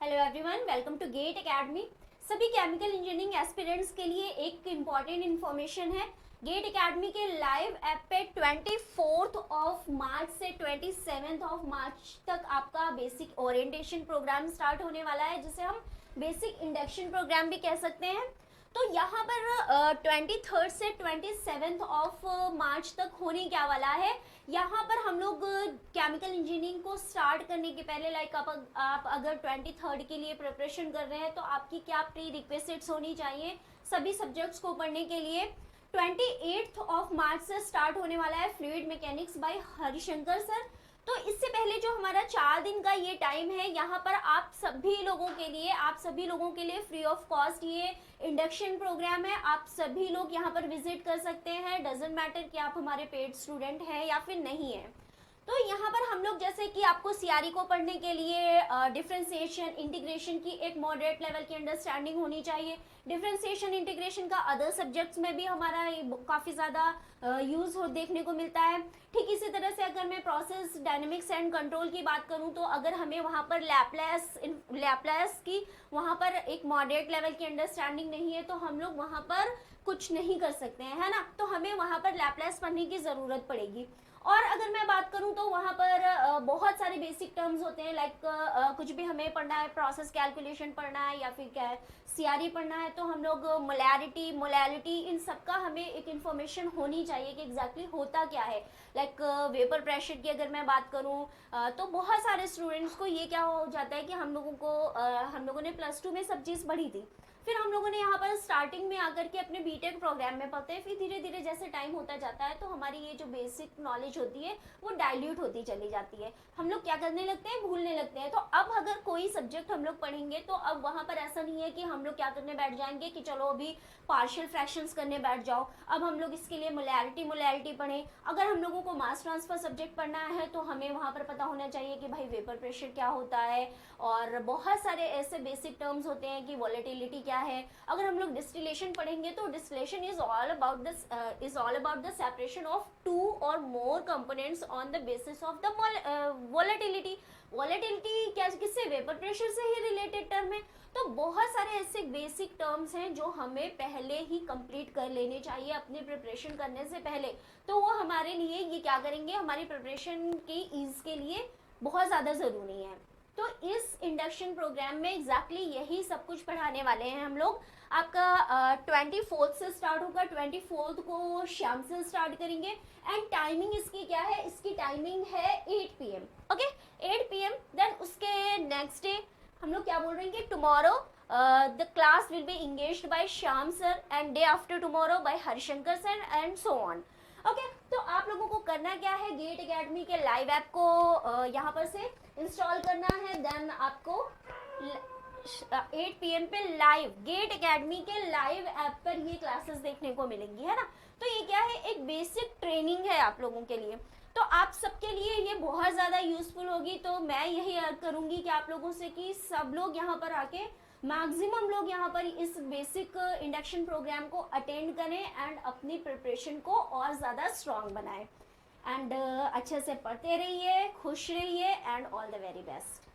Hello everyone, welcome to GATE academy. सभी chemical engineering aspirants के लिए एक इम्पॉर्टेंट इन्फॉर्मेशन है। गेट एकेडमी के लाइव ऐप पे 24 ऑफ मार्च से 27 ऑफ मार्च तक आपका बेसिक ओरिएंटेशन प्रोग्राम स्टार्ट होने वाला है, जिसे हम बेसिक इंडक्शन प्रोग्राम भी कह सकते हैं। तो यहाँ पर 23 से 27 ऑफ मार्च तक होने क्या वाला है, यहाँ पर हम लोग केमिकल इंजीनियरिंग को स्टार्ट करने के पहले आप अगर 23 के लिए प्रिपरेशन कर रहे हैं तो आपकी क्या प्री रिक्वेस्ट्स होनी चाहिए सभी सब्जेक्ट्स को पढ़ने के लिए। 28 ऑफ मार्च से स्टार्ट होने वाला है fluid mechanics by Harishankar sir. तो इससे पहले जो हमारा 4 दिन का ये टाइम है, यहाँ पर आप सभी लोगों के लिए फ्री ऑफ कॉस्ट ये इंडक्शन प्रोग्राम है। आप सभी लोग यहाँ पर विजिट कर सकते हैं, डजेंट मैटर कि आप हमारे पेड स्टूडेंट हैं या फिर नहीं है। तो यहाँ पर हम लोग जैसे कि आपको सीआरई को पढ़ने के लिए डिफरेंशिएशन इंटीग्रेशन की एक मॉडरेट लेवल की अंडरस्टैंडिंग होनी चाहिए। डिफरेंशिएशन इंटीग्रेशन का अदर सब्जेक्ट्स में भी हमारा काफ़ी ज़्यादा यूज़ हो देखने को मिलता है। ठीक इसी तरह से अगर मैं प्रोसेस डायनेमिक्स एंड कंट्रोल की बात करूँ तो अगर हमें वहाँ पर लैप्लेस की वहाँ पर एक मॉडरेट लेवल की अंडरस्टैंडिंग नहीं है तो हम लोग वहाँ पर कुछ नहीं कर सकते हैं, है ना। तो हमें वहाँ पर लैप्लेस पढ़ने की ज़रूरत पड़ेगी। और अगर मैं बात करूं तो वहाँ पर बहुत सारे बेसिक टर्म्स होते हैं, लाइक कुछ भी हमें पढ़ना है, प्रोसेस कैलकुलेशन पढ़ना है या फिर क्या सीआरई पढ़ना है, तो हम लोग मोलैरिटी इन सब का हमें एक इन्फॉर्मेशन होनी चाहिए कि एग्जैक्टली होता क्या है। लाइक वेपर प्रेशर की अगर मैं बात करूं तो बहुत सारे स्टूडेंट्स को ये क्या हो जाता है कि हम लोगों ने +2 में सब चीज़ पढ़ी थी, फिर हम लोगों ने यहाँ पर स्टार्टिंग में आकर के अपने बीटेक प्रोग्राम में पढ़ते हैं, फिर धीरे धीरे जैसे टाइम होता जाता है तो हमारी ये जो बेसिक नॉलेज होती है वो डाइल्यूट होती चली जाती है, हम लोग क्या करने लगते हैं, भूलने लगते हैं। तो अब अगर कोई सब्जेक्ट हम लोग पढ़ेंगे तो अब वहाँ पर ऐसा नहीं है कि हम लोग क्या करने बैठ जाएंगे कि चलो अभी पार्शियल फ्रैक्शंस करने बैठ जाओ, अब हम लोग इसके लिए मोलैरिटी पढ़ें। अगर हम लोगों को मास ट्रांसफर सब्जेक्ट पढ़ना है तो हमें वहाँ पर पता होना चाहिए कि भाई वेपर प्रेशर क्या होता है, और बहुत सारे ऐसे बेसिक टर्म्स होते हैं कि वॉलेटिलिटी क्या है। अगर हम लोग डिस्टिलेशन पढ़ेंगे तो distillation is all about the separation of 2 or more components on the basis of the volatility. Volatility क्या किससे, वेपर प्रेशर से ही रिलेटेड टर्म है। तो बहुत सारे ऐसे बेसिक टर्म्स हैं जो हमें पहले ही कंप्लीट कर लेने चाहिए अपने प्रिपरेशन करने से पहले। तो वो हमारे लिए ये क्या करेंगे, हमारी प्रिपरेशन की ईज के लिए बहुत ज़्यादा ज़रूरी है। तो इस इंडक्शन प्रोग्राम में एग्जैक्टली यही सब कुछ पढ़ाने वाले हैं हम लोग। आपका 24 से स्टार्ट होगा, 24 को शाम से स्टार्ट करेंगे। एंड टाइमिंग इसकी क्या है, इसकी टाइमिंग है 8 PM। Okay, 8 PM। देन उसके नेक्स्ट डे हम लोग क्या बोल रहे हैं कि tomorrow the class will be engaged by Shyam sir and day after tomorrow by Harishankar sir and so on. Okay, तो आप लोगों को करना क्या है, गेट एकेडमी के लाइव ऐप को यहाँ पर से इंस्टॉल करना है। देन आपको 8 PM पे लाइव गेट एकेडमी के लाइव ऐप पर ये क्लासेस देखने को मिलेंगी, है ना। तो ये क्या है, एक बेसिक ट्रेनिंग है आप लोगों के लिए, तो आप सबके लिए ये बहुत ज़्यादा यूजफुल होगी। तो मैं यही अर्ज करूँगी कि आप लोगों से कि सब लोग यहाँ पर आके मैक्सिमम लोग यहाँ पर इस बेसिक इंडक्शन प्रोग्राम को अटेंड करें एंड अपनी प्रिपरेशन को और ज़्यादा स्ट्रॉन्ग बनाएं। एंड अच्छे से पढ़ते रहिए, खुश रहिए and all the very best.